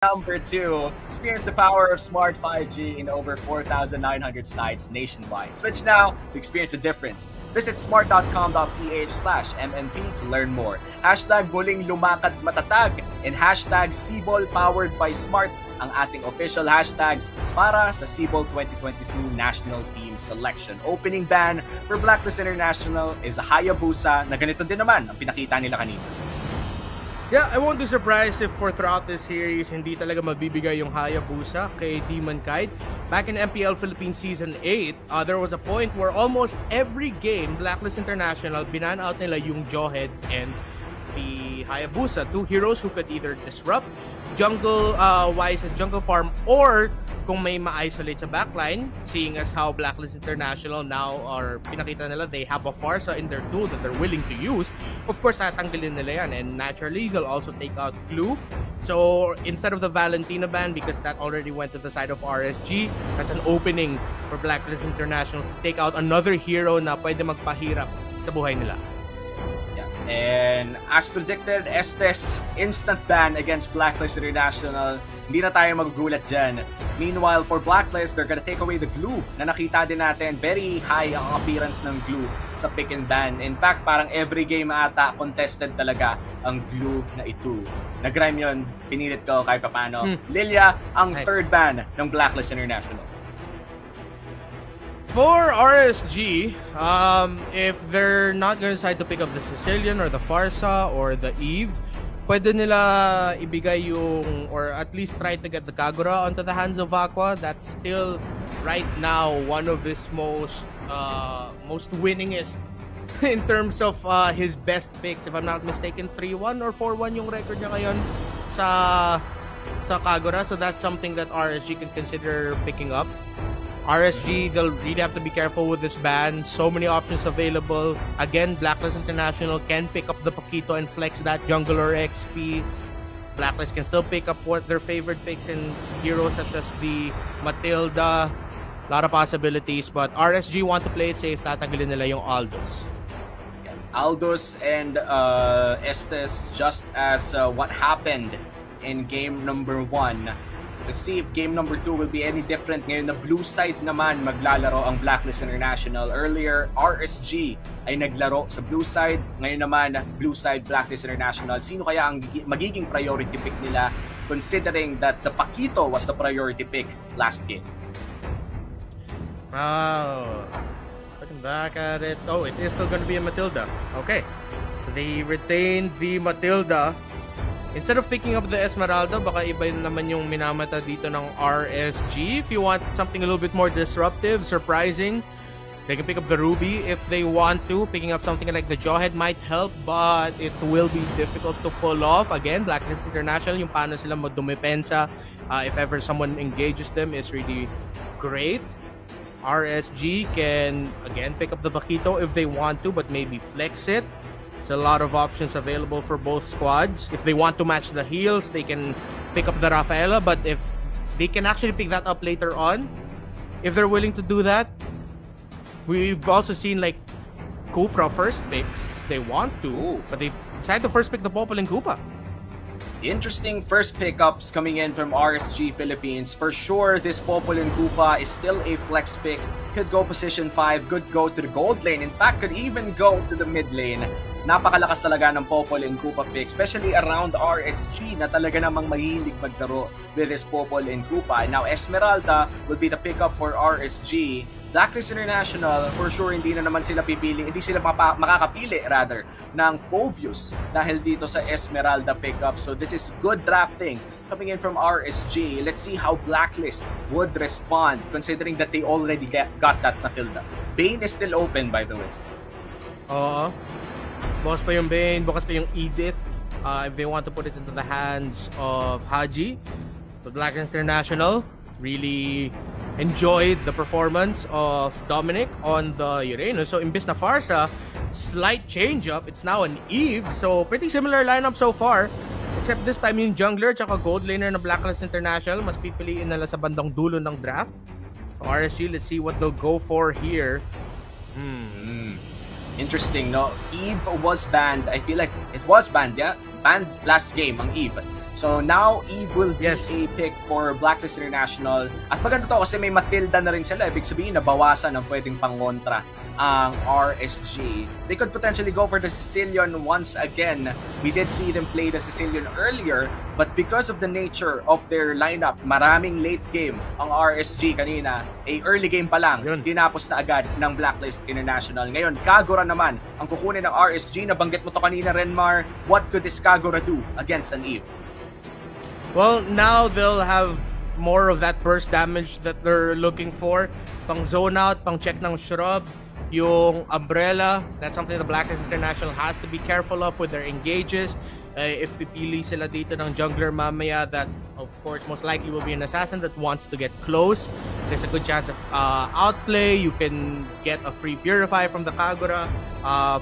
Number 2, experience the power of smart 5G in over 4,900 sites nationwide. Switch now to experience the difference. Visit smart.com.ph/MNP to learn more. Hashtag muling lumakad matatag and hashtag Sibol powered by Smart ang ating official hashtags para sa Sibol 2022 National Team Selection. Opening ban for Blacklist International is a Hayabusa na ganito din naman ang pinakita nila kanina. Yeah, I won't be surprised if for throughout this series, hindi talaga magbibigay yung Hayabusa kay Demon Kite. Back in MPL Philippines Season 8, there was a point where almost every game, Blacklist International, binan out nila yung Jawhead and the Hayabusa. Two heroes who could either disrupt jungle wise as jungle farm or kung may ma-isolate sa backline, seeing as how Blacklist International now or pinakita nila they have a Farsa in their tool that they're willing to use, of course tatanggalin nila yan, and naturally they'll also take out Glue. So instead of the Valentina ban, because that already went to the side of RSG, that's an opening for Blacklist International to take out another hero na pwede magpahirap sa buhay nila. And as predicted, Estes instant ban against Blacklist International. Hindi na tayo magugulat dyan. Meanwhile, for Blacklist, they're gonna take away the Glue na nakita din natin. Very high ang appearance ng Glue sa pick and ban. In fact, parang every game ata contested talaga ang Glue na ito. Nag-rhyme yun, pinilit ko kahit papano. Lilia, ang third ban ng Blacklist International. For RSG, if they're not going to decide to pick up the Sicilian or the Farsa or the Eve, pwede nila ibigay yung, or at least try to get the Kagura onto the hands of Aqua. That's still, right now, one of his most winningest in terms of his best picks. If I'm not mistaken, 3-1 or 4-1 yung record niya ngayon sa Kagura. So that's something that RSG can consider picking up. RSG, they'll really have to be careful with this ban. So many options available. Again, Blacklist International can pick up the Paquito and flex that jungler XP. Blacklist can still pick up what their favorite picks in heroes such as the Matilda. A lot of possibilities, but RSG want to play it safe. Tatanggalin nila yung Aldous. Aldous and Estes, just as what happened in game number 1. Let's see if game number 2 will be any different. Ngayon na blue side naman maglalaro ang Blacklist International. Earlier, RSG ay naglaro sa blue side. Ngayon naman, blue side Blacklist International. Sino kaya ang magiging priority pick nila considering that the Paquito was the priority pick last game? Looking back at it. Oh, it is still going to be a Matilda. Okay. So they retained the Matilda. Instead of picking up the Esmeralda, baka iba naman yung minamata dito ng RSG. If you want something a little bit more disruptive, surprising, they can pick up the Ruby if they want to. Picking up something like the Jawhead might help, but it will be difficult to pull off. Again, Blacklist International, yung paano sila madumepensa if ever someone engages them is really great. RSG can, again, pick up the Paquito if they want to, but maybe flex it. A lot of options available for both squads. If they want to match the heals, they can pick up the Rafaela, but if they can actually pick that up later on, if they're willing to do that, we've also seen like Kufra first picks, they want to, but they decide to first pick the Popol and Koopa. Interesting first pickups coming in from RSG Philippines. For sure, this Popol and Koopa is still a flex pick. Could go position 5, could go to the gold lane. In fact, could even go to the mid lane. Napakalakas talaga ng Popol and Koopa pick, especially around RSG na talaga namang mahilig maglaro with this Popol and Koopa. Now, Esmeralda will be the pickup for RSG. Blacklist International, for sure, hindi na naman sila makakapili rather ng Fovius dahil dito sa Esmeralda pickup. So this is good drafting coming in from RSG. Let's see how Blacklist would respond considering that they already got that Matilda. Bane is still open, by the way. Oo. Bukas pa yung Bane, bukas pa yung Edith. If they want to put it into the hands of Haji. But Blacklist International really enjoyed the performance of Dominic on the Uranus. So, imbis na Farsa, slight change up. It's now an Eve. So, pretty similar lineup so far. Except this time yung jungler tsaka gold laner na Blacklist International, mas pipiliin nila sa bandang dulo ng draft. So, RSG, let's see what they'll go for here. Interesting, no? Eve was banned. I feel like it was banned, yeah? Banned last game, ang Eve. So now Eve will be Yes. a pick for Blacklist International. At maganda to kasi may Matilda na rin sila. Ibig sabihin nabawasan ang pwedeng pangontra ang RSG. They could potentially go for the Sicilian once again. We did see them play the Sicilian earlier, but because of the nature of their lineup, maraming late game ang RSG kanina. Early game pa lang, Yun. tinapos na agad ng Blacklist International. Ngayon, Kagura naman ang kukunin ng RSG. Nabanggit mo to kanina, Renmar. What could this Kagura do against an Eve? Well, now they'll have more of that burst damage that they're looking for. Pang zone out, pang check ng shrub, yung umbrella, that's something the Blacklist International has to be careful of with their engages. If pipili sila dito ng jungler mamaya, that of course most likely will be an assassin that wants to get close. There's a good chance of outplay. You can get a free purify from the Kagura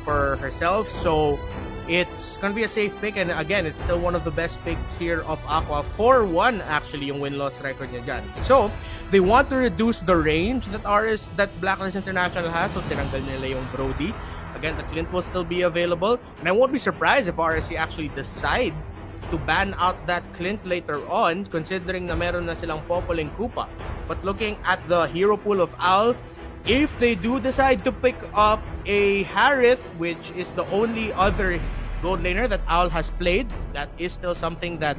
for herself. So it's gonna be a safe pick, and again, it's still one of the best picks here of Aqua. 4-1 actually yung win-loss record niya dyan. So they want to reduce the range that Blacklist International has, so tinanggal nila yung Brody. Again, the Clint will still be available, and I won't be surprised if RSC actually decide to ban out that Clint later on, considering na meron na silang Popol and Koopa. But looking at the hero pool of Owl, if they do decide to pick up a Harith, which is the only other gold laner that Owl has played, that is still something that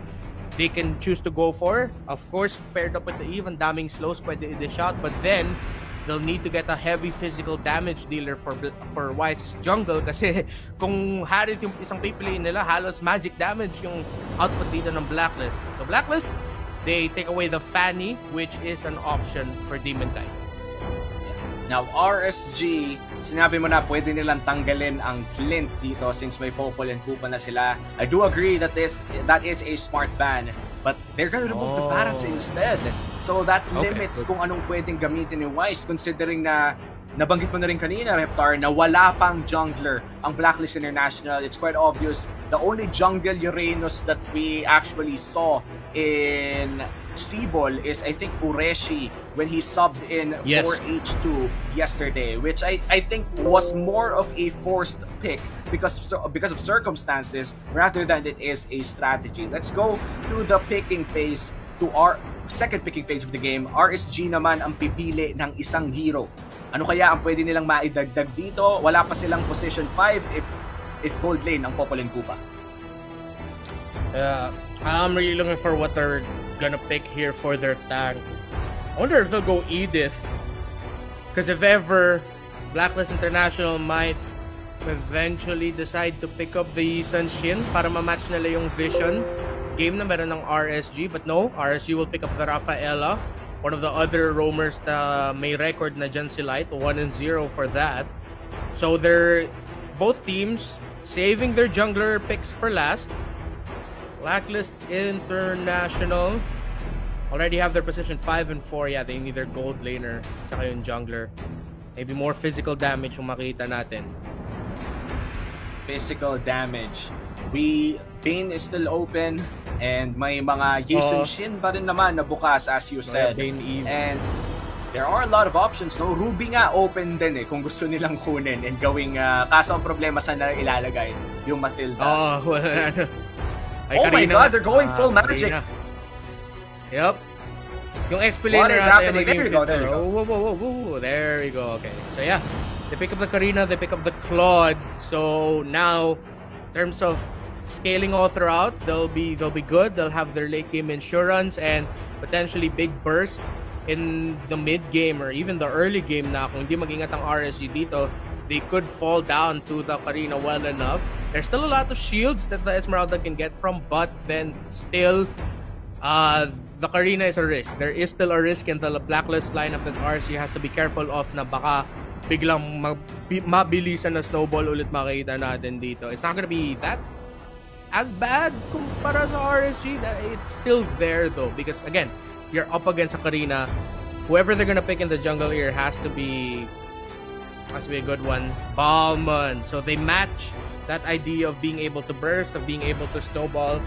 they can choose to go for. Of course, paired up with the Eve, ang daming slows pwede i-dish out, but then they'll need to get a heavy physical damage dealer for Wise's jungle, kasi kung Harith yung isang pipiliin nila, halos magic damage yung output dito ng Blacklist. So Blacklist, they take away the Fanny, which is an option for Demon Knight. Now, RSG, sinabi mo na pwede nilang tanggalin ang Clint dito since may Popol and Koopa na sila. I do agree that that is a smart ban, but they're gonna remove the Barats instead. So that limits kung anong pwedeng gamitin ni Wise, considering na nabanggit mo na rin kanina, Reptar, na wala pang jungler ang Blacklist International. It's quite obvious. The only jungle Uranus that we actually saw in Sibol is, I think, Ureshi when he subbed in for H2 yesterday, which I think was more of a forced pick because of circumstances rather than it is a strategy. Let's go to the picking phase, to our second picking phase of the game. RSG naman ang pipili ng isang hero. Ano kaya ang pwede nilang maidagdag dito? Wala pa silang position 5 if gold lane ang Popol and Koopa. I'm really looking for what they're gonna pick here for their tank. I wonder if they'll go Edith, because if ever, Blacklist International might eventually decide to pick up the Sun Shin para ma-match nila yung vision game na meron ng RSG. But no, RSG will pick up the Rafaela, one of the other roamers na may record na dyan si Light, 1-0 for that. So they're both teams saving their jungler picks for last. Blacklist International already have their position 5 and 4. Yeah, they need their gold laner tsaka yung jungler. Maybe more physical damage yung makita natin. Physical damage. Bane is still open and may mga Jason Shin pa rin naman na bukas, as you said. Bane Eve. And there are a lot of options, no? Ruby nga open din kung gusto nilang kunin and gawing kaso ang problema saan na ilalagay yung Matilda. Wala na. Oh my God, they're going full magic. Karina. Yep. Yung XP What laner is ata happening? yung There you go, there you go. Whoa. There you go. Okay. So yeah, they pick up the Karina, they pick up the Claude. So now, in terms of scaling all throughout, they'll be good. They'll have their late game insurance and potentially big burst in the mid game or even the early game na kung hindi mag-ingat ang RSG dito, they could fall down to the Karina well enough. There's still a lot of shields that the Esmeralda can get from, but then still, the Karina is a risk. There is still a risk in the Blacklist lineup that RSG has to be careful of na baka biglang mabilisan na snowball ulit makita natin dito. It's not gonna be that as bad kumpara sa RSG. It's still there though, because again, you're up against a Karina. Whoever they're gonna pick in the jungle here has to be a good one. Ballman. So they match that idea of being able to burst, of being able to snowball.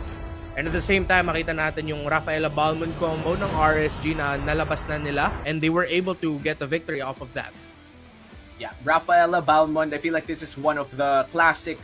And at the same time, makita natin yung Rafaela Ballman combo ng RSG na nalabas na nila, and they were able to get the victory off of that. Yeah, Rafaela Balmond, I feel like this is one of the classic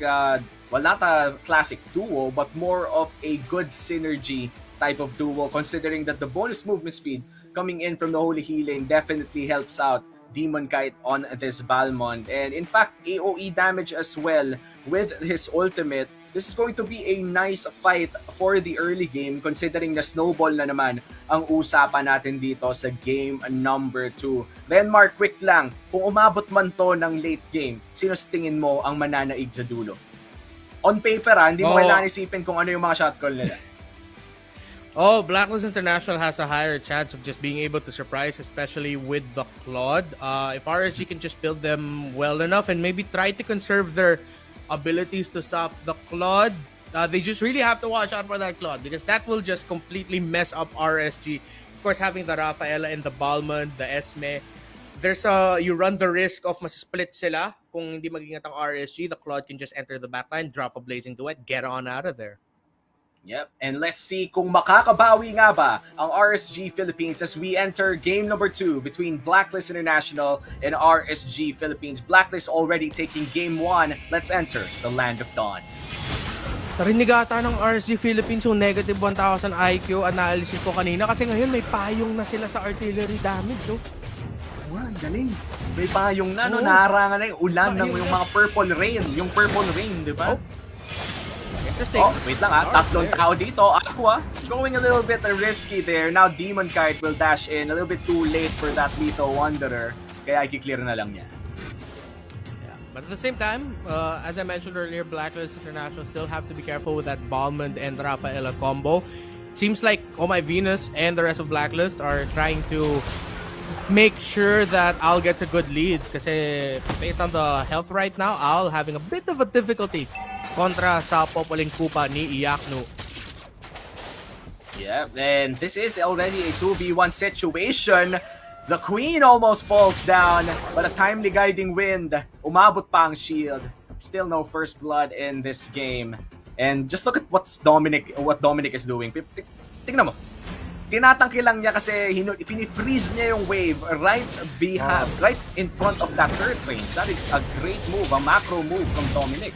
well, not a classic duo, but more of a good synergy type of duo, considering that the bonus movement speed coming in from the Holy Healing definitely helps out Demon Kite on this Balmond. And in fact, AoE damage as well with his ultimate. This is going to be a nice fight for the early game, considering na snowball na naman ang usapan natin dito sa game number 2. Then Mark, quick lang, kung umabot man to ng late game, sino sa tingin mo ang mananaig sa dulo? On paper hindi mo kailangan isipin kung ano yung mga shot call nila. Blacklist International has a higher chance of just being able to surprise, especially with the Claude. If RSG can just build them well enough and maybe try to conserve their abilities to stop the Claude, they just really have to watch out for that Claude, because that will just completely mess up RSG. Of course, having the Rafaela and the Balmond, the Esme, you run the risk of mas-split sila. Kung hindi mag-ingat ang RSG, the Claude can just enter the backline, drop a Blazing Duet, get on out of there. Yep, and let's see kung makakabawi nga ba ang RSG Philippines as we enter game number 2 between Blacklist International and RSG Philippines. Blacklist already taking game 1. Let's enter the Land of Dawn. Narinig ata ng RSG Philippines yung negative 1,000 IQ analysis ko kanina, kasi ngayon may payong na sila sa artillery damage. Galing. May payong na, naharangan na yung ulan ng yung mga purple rain. Yung purple rain, di ba? Wait lang tatlong tao dito. Aqua going a little bit risky there. Now Demon Kite will dash in a little bit too late for that Lethal Wanderer. Kaya i-clear na lang niya. Yeah, but at the same time, as I mentioned earlier, Blacklist International still have to be careful with that Balmond and Rafaela combo. It seems like Oh My Venus and the rest of Blacklist are trying to make sure that Al gets a good lead, kasi based on the health right now, Al having a bit of a difficulty kontra sa Popoling Kupa ni Iaknu. Yeah, and this is already a 2v1 situation. The Queen almost falls down, but a timely guiding wind. Umabot pa ang shield. Still no first blood in this game. And just look at what Dominic is doing. Tingnan mo. Tinatangki lang niya kasi fini-freeze niya yung wave right in front of that third range. That is a great move, a macro move from Dominic.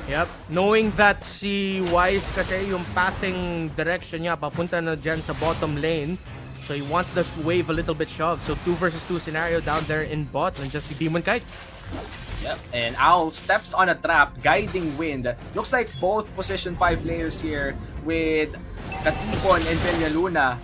Yep, knowing that si Wise kasi yung passing direction niya papunta na dyan sa bottom lane, so he wants the wave a little bit shoved. So 2 versus 2 scenario down there in bot, and just si Demon Kite. Yep, and Owl steps on a trap, guiding wind. Looks like both position 5 players here with Katipon and Peñaluna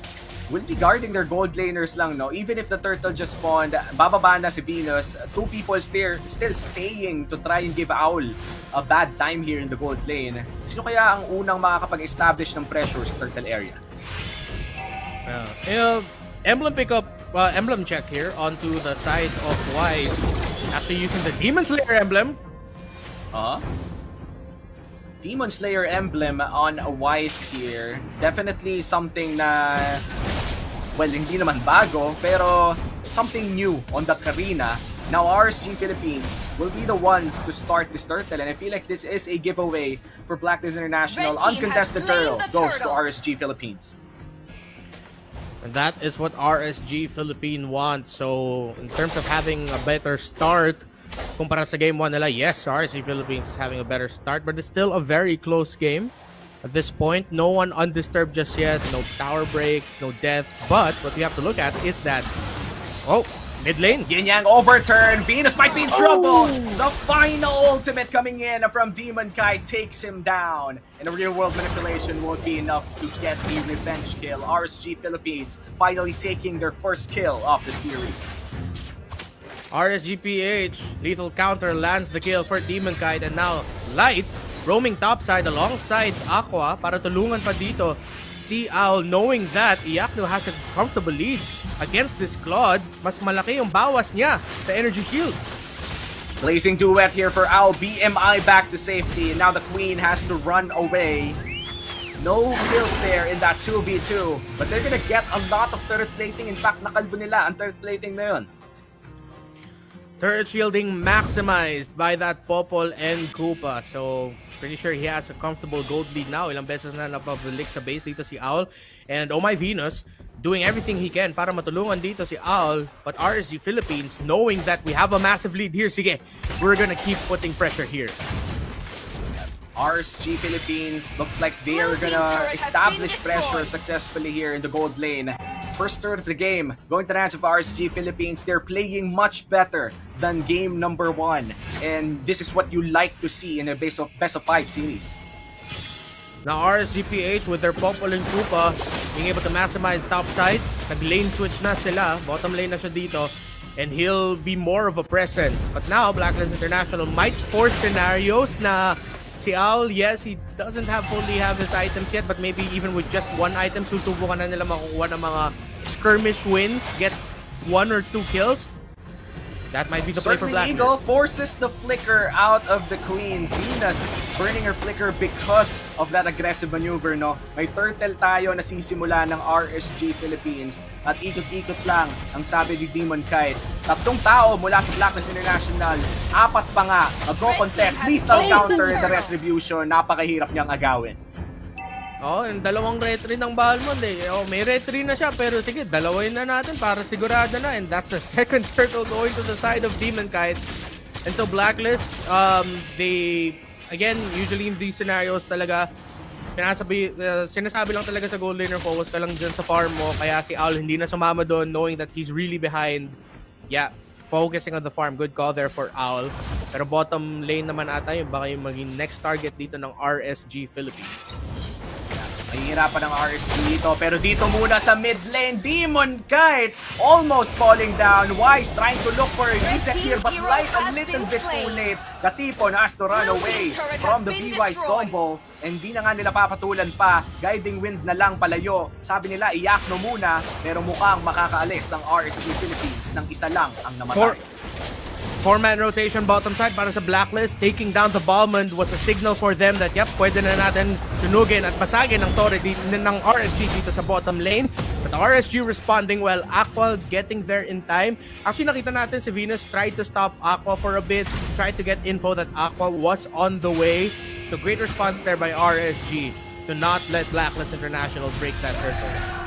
will be guarding their gold laners lang, no? Even if the turtle just spawned, bababa na si Venus. 2 people still staying to try and give Owl a bad time here in the gold lane. Sino kaya ang unang makakapag-establish ng pressure sa turtle area? Emblem emblem check here onto the side of Wise. Actually using the Demon Slayer emblem. Demon Slayer emblem on a Wise here. Definitely something na, well, hindi naman bago, pero something new on that arena. Now RSG Philippines will be the ones to start this turtle, and I feel like this is a giveaway for Blacklist International. Uncontested turtle goes to RSG Philippines. And that is what RSG Philippines wants. So in terms of having a better start kumpara sa game 1 nila, yes, RSG Philippines is having a better start, but it's still a very close game. At this point, no one undisturbed just yet, no tower breaks, no deaths, but what we have to look at is that, mid lane. Yin Yang overturn, Venus might be in trouble. The final ultimate coming in from Demon Kite takes him down. And a real world manipulation won't be enough to get a revenge kill. RSG Philippines finally taking their first kill of the series. RSGPH, lethal counter lands the kill for Demon Kite, and now Light roaming topside alongside Aqua para tulungan pa dito si Owl, knowing that Iaknu has a comfortable lead against this Claude. Mas malaki yung bawas niya sa energy shields. Blazing duet here for Owl, BMI back to safety, and now the Queen has to run away. No kills there in that 2v2, but they're gonna get a lot of turret plating. In fact, nakalbo nila ang turret plating na yun. Turret shielding maximized by that Popol and Koopa. So, pretty sure he has a comfortable gold lead now. Ilang beses na napabilik sa base dito si Owl. And Oh My Venus doing everything he can para matulungan dito si Owl. But RSG Philippines, knowing that we have a massive lead here, sige, we're gonna keep putting pressure here. RSG Philippines looks like they are gonna establish pressure successfully here in the gold lane. First third of the game, going to the hands of RSG Philippines. They're playing much better than game number 1. And this is what you like to see in a best of 5 series. Now RSGPH with their Popol and Koopa being able to maximize top side. Nag-lane switch na sila. Bottom lane na siya dito. And he'll be more of a presence. But now, Blacklist International might force scenarios na si Owl, yes, he doesn't fully have his items yet, but maybe even with just one item, susubukan na nila makukuha ng mga skirmish wins, get 1 or 2 kills. That might be the play for Blacklist. Eagle forces the flicker out of the Queen. Venus burning her flicker because of that aggressive maneuver, no? May turtle tayo na sisimula ng RSG Philippines at ikot-ikot lang ang sabi ni Demon Kite. 3 tao mula sa Blacklist International, 4 pa nga mag-contest, lethal counter the retribution, napakahirap niyang agawin. Oh, and 2 retry ng Balmond eh. Oh, may retry na siya pero sige, dalawin na natin para sigurado na. And that's the second turtle going to the side of Demon Kite. And so Blacklist, they, again, usually in these scenarios talaga, sinasabi lang talaga sa gold laner, focus ka lang dyan sa farm mo. Kaya si Owl hindi na sumama doon knowing that he's really behind. Yeah, focusing on the farm. Good call there for Owl. Pero bottom lane naman ata yung baka yung maging next target dito ng RSG Philippines. Mahihirapan ng RSG dito, pero dito muna sa mid lane, Demon Kite almost falling down. Wise trying to look for a reset here, but like a little bit too late. Katipon has to run away from the B-Wise combo, and di na nga nila papatulan pa. Guiding wind na lang palayo. Sabi nila, iyak no muna, pero mukhang makakaalis ang RSG Philippines ng isa lang ang namatay. 4-man rotation bottom side para sa Blacklist. Taking down the Balmond was a signal for them that yep, pwede na natin sunugin at basagin ang torre ng RSG dito sa bottom lane. But RSG responding well. Aqua getting there in time. Actually, nakita natin si Venus tried to stop Aqua for a bit. Tried to get info that Aqua was on the way. So great response there by RSG to not let Blacklist International break that turtle.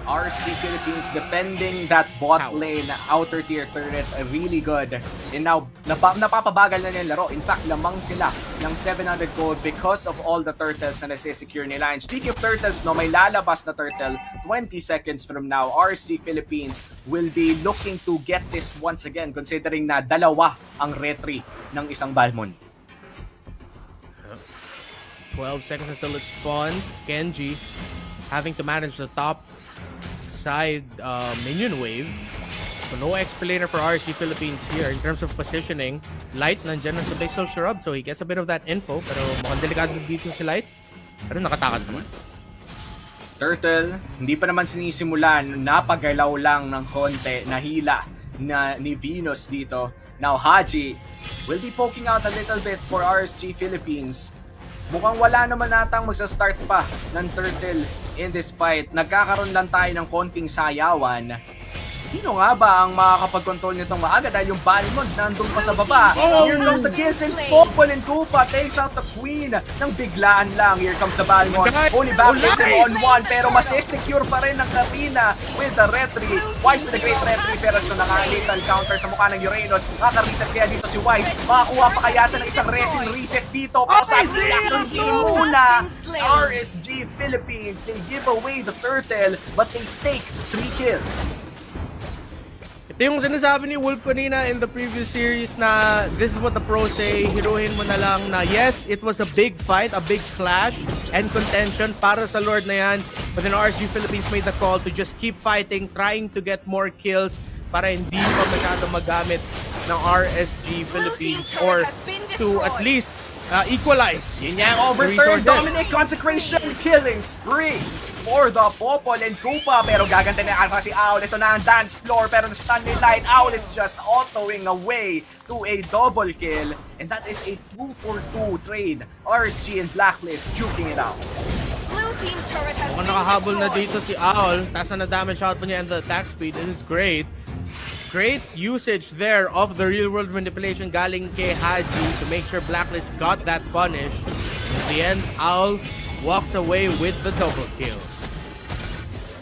RSG Philippines defending that bot lane outer tier turret really good. And now, napapabagal na nilang laro. In fact, lamang sila ng 700 gold because of all the turtles na nasi-secure nila. And speaking of turtles, no, may lalabas na turtle 20 seconds from now. RSG Philippines will be looking to get this once again considering na 2 ang retry ng isang Balmond. 12 seconds until it spawned. Kenji having to manage the top side minion wave. So no explainer for RSG Philippines here in terms of positioning. Light nandyan na sa Pixel Shrub, so he gets a bit of that info, pero mukhang delikado dito si Light. Pero nakatakas naman. Turtle, hindi pa naman sinisimulan, napagalaw lang ng konti, nahila na ni Venus dito. Now Haji will be poking out a little bit for RSG Philippines. Mukhang wala naman natang magsa-start pa ng turtle in this fight. Nagkakaroon lang tayo ng konting sayawan. Sino nga ba ang makakapag-control nitong maaga dahil yung Balmond nandun pa sa baba? Here comes the kills and Popol and Koopa takes out the Queen ng biglaan lang. Here comes the Balmond. Only Blacklist on 1 pero masisecure pa rin ng Karina with the retry. Wise with a great retry pero ito na nga lethal counter sa mukha ng Uranus. Kaka-reset kaya dito si Wise. Makakuha pa kaya siya ng isang resin reset dito. Pero sa hindi muna RSG Philippines. They give away the turtle but they take 3 kills. Ito yung sinasabi ni Wolf kanina in the previous series na this is what the pros say, hiruhin mo na lang na yes, it was a big fight, a big clash and contention para sa Lord na yan. But then RSG Philippines made the call to just keep fighting, trying to get more kills para hindi pa masyado magamit ng RSG Philippines or to at least equalize. Yun yung overturn, Dominic Consecration, killing spree for the Popol and Koopa. Pero gaganda na alpha si Owl. Ito na ang dance floor pero na-stun ni Light. Owl is just autoing away to a double kill. And that is a 2-for-2 trade. RSG and Blacklist duking it out. Mukhang nakahabol na dito si Owl. Taas na damage output niya and the attack speed. This is great. Great usage there of the real-world manipulation galing kay Haji to make sure Blacklist got that punish. In the end, Owl walks away with the double kill.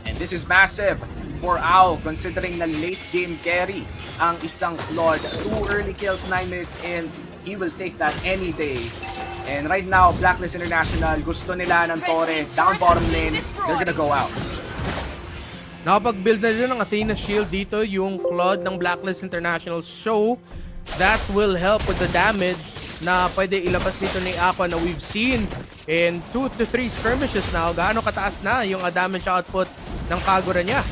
And this is massive for Owl considering na late game carry ang isang Claude. 2 early kills, 9 minutes in. He will take that any day. And right now, Blacklist International, gusto nila ng Torre down bottom lane. They're gonna go out. Nakapag-build na din ng Athena Shield dito yung Claude ng Blacklist International. So, that will help with the damage na pwede ilabas dito ni Aqua na we've seen in 2 to 3 skirmishes now. Gaano kataas na yung damage output ng Kagura niya.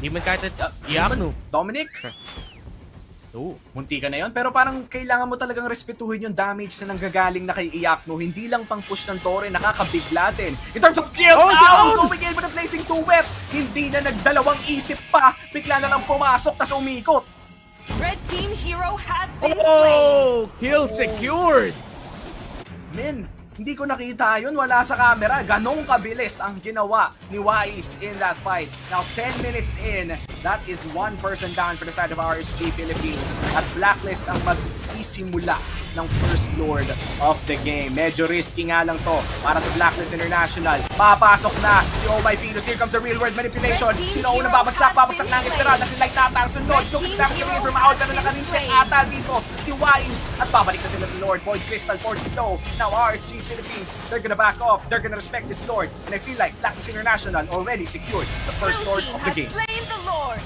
Demon kahit Iaknu. Dominic? Munti ka na yun, pero parang kailangan mo talagang respetuhin yung damage na nanggagaling na kay Iaknu. Hindi lang pang push ng Torre, nakakabigla din. In terms of kills, going in with the placing 2 web. Hindi na nagdalawang isip pa. Bigla na lang pumasok, tas umikot. Red team hero has been slain. Kill secured. Men, hindi ko nakita yun, wala sa camera. Ganong kabilis ang ginawa ni Wise in that fight. Now, 10 minutes in, that is 1 person down for the side of RSG Philippines. At Blacklist ang magsisimula ng first lord of the game. Medyo risky nga lang to para sa Blacklist International. Papasok na si Oh My Venus. Here comes the real world manipulation. Sino unang babagsak? Babagsak na ang Esperal na sila itatang sunod. Looking back to the from out. Pero nakaninsek ata dito si Wise. At babalik na sila si Lord. Void Crystal for slow. Now RSG Philippines, they're gonna back off. They're gonna respect this Lord. And I feel like Blacklist International already secured the first lord of the game. Slain the Lord.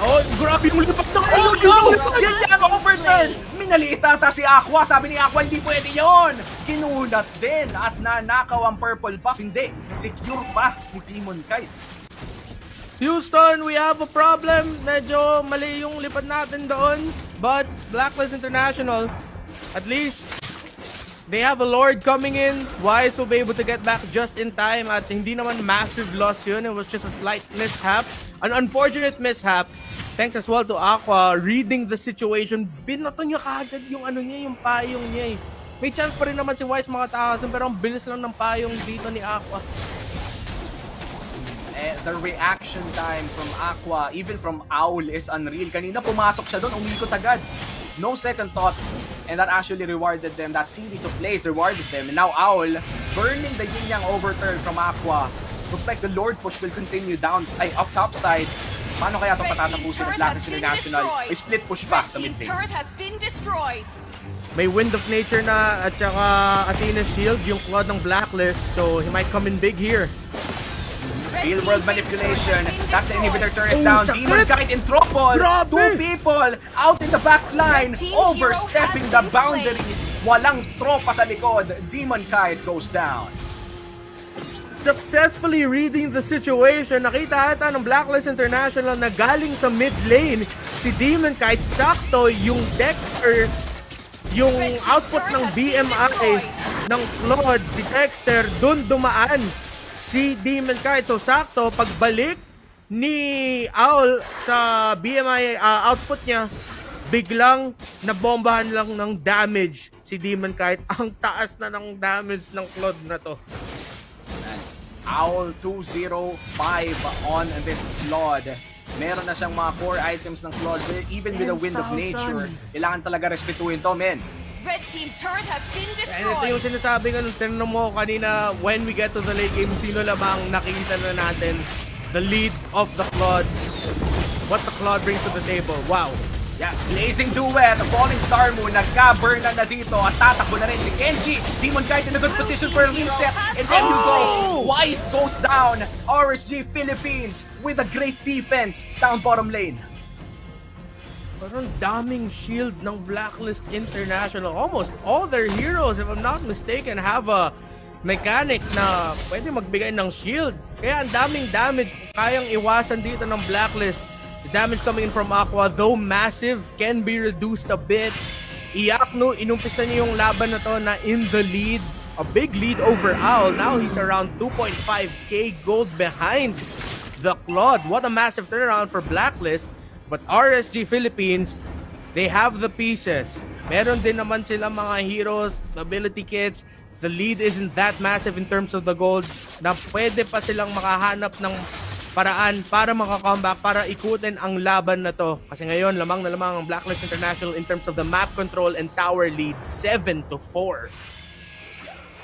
Oh, grabe yung lipat na Oh no! Yan yung overturn! Minaliit ata si Aqua. Sabi ni Aqua, hindi pwede yon. Kinulat din at nanakaw ang purple buff. Hindi. Secure pa ni Demon Kite. Houston, we have a problem. Medyo mali yung lipat natin doon. But Blacklist International, at least, they have a Lord coming in. Wise will be able to get back just in time. At hindi naman massive loss yun. It was just a slight mishap. An unfortunate mishap. Thanks as well to Aqua reading the situation. Binato niya kagad yung yung payong niya eh. May chance pa rin naman si Wise makatakas, pero ang bilis lang ng payong dito ni Aqua. The reaction time from Aqua, even from Owl, is unreal. Kanina pumasok siya doon, umikot agad. No second thoughts, and that actually rewarded them. That series of plays rewarded them. And now Owl, burning the yin-yang overturn from Aqua. Looks like the Lord push will continue down, up top side. Paano kaya itong patatapusin ng Blacklist International? May split push pa sa mid lane. May Wind of Nature na at saka Athena Shield, yung Claude ng Blacklist. So he might come in big here. Real world manipulation. That's the inhibitor turret down. Demon Kite in trouble. Grabe! 2 people out in the back line. Overstepping the boundaries. Walang tropa sa likod. Demon Kite goes down. Successfully reading the situation. Nakita ata ng Blacklist International na galing sa mid lane si Demon Kite. Sakto yung Dexter, yung output ng BMI ng Claude, si Dexter, dun dumaan si Demon Kite. So sakto, pagbalik ni Owl sa BMI output niya, biglang nabombahan lang ng damage si Demon Kite. Ang taas na ng damage ng Claude na to. Owl 205 on this Claude. Meron na siyang mga core items ng Claude. Even with the Wind of Nature, kailangan talaga respetuhin to, men. Red team turret has been And ito yung destroyed. sinasabi ko, tinanong mo kanina, when we get to the late game, sino lamang nakikita na natin the lead of the Claude, what the Claude brings to the table. Wow. Yeah, blazing duet, Falling Star Moon, nagka-burn na dito at tatakbo na rin si Kenji. Demon Kite in a good position for a reset, and then you go. Wise goes down. RSG Philippines with a great defense down bottom lane. Parang daming shield ng Blacklist International. Almost all their heroes, if I'm not mistaken, have a mechanic na pwede magbigay ng shield. Kaya ang daming damage kayang iwasan dito ng Blacklist. The damage coming in from Aqua, though massive, can be reduced a bit. Iaknu, inumpisa niya yung laban na to na in the lead. A big lead over Owl. Now he's around 2.5k gold behind the Claude. What a massive turnaround for Blacklist. But RSG Philippines, they have the pieces. Meron din naman sila mga heroes, ability kits. The lead isn't that massive in terms of the gold na pwede pa silang makahanap ng paraan para makakomeback, para ikutin ang laban na to. Kasi ngayon, lamang na lamang ang Blacklist International in terms of the map control and tower lead, 7-4.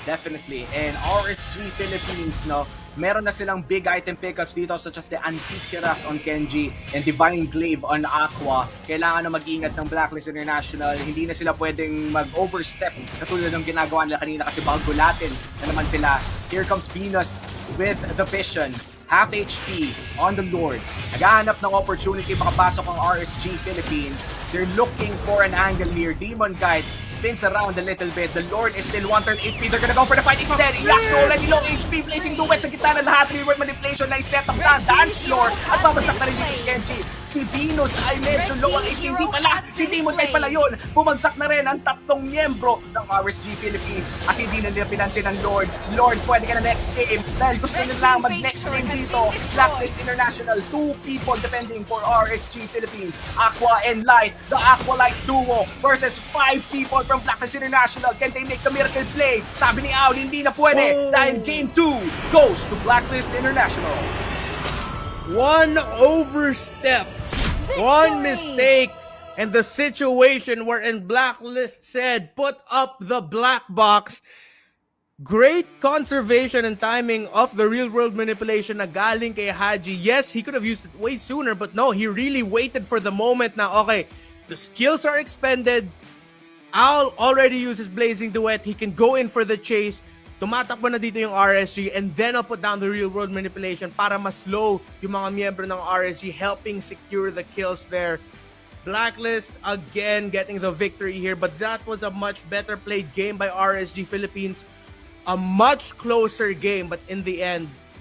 Definitely. And RSG Philippines, no, Meron na silang big item pickups dito such as the Antique Kiras on Kenji and Divine Glaive on Aqua. Kailangan na mag-ingat ng Blacklist International. Hindi na sila pwedeng mag-overstep katulad ng ginagawa nila kanina kasi Balgulatin na naman sila. Here comes Venus with the Vision. Half HP on the Lord. Naghahanap ng opportunity makapasok ang RSG Philippines. They're looking for an angle here. Demon Guide spins around a little bit. The Lord is still 1/3 HP. They're gonna go for the fight. It's dead. Yakto already low HP. Placing duet sa gitna ng lahat. Reward manipulation na set up na dance floor. At babagsak na rin dito si Kenji. Si Venus ay medyo low ang HP. Hindi pala. Si Demon Guide pala yun. Bumagsak na rin ang tatlong miyembro ng RSG Philippines. At hindi na nila pinansin ang Lord. Lord, pwede ka na next game. Dahil gusto nila lang mag-next game dito. Blacklist International. 2 people defending for RSG Philippines. Aqua and Light. The Aqua Light duo versus 5 people from Blacklist International. Can they make the miracle play? Sabi ni Aul, hindi na pwede. Dahil game 2 goes to Blacklist International. One overstep, one mistake, and the situation wherein Blacklist said, put up the black box. Great conservation and timing of the real-world manipulation na galing kay Haji. Yes, he could have used it way sooner, but no, he really waited for the moment na, okay, the skills are expended, Owl already uses Blazing Duet, he can go in for the chase, tumatakbo na dito yung RSG, and then I'll put down the real-world manipulation para mas slow yung mga miyembro ng RSG, helping secure the kills there. Blacklist, again, getting the victory here, but that was a much better played game by RSG Philippines. A much closer game, but in the end,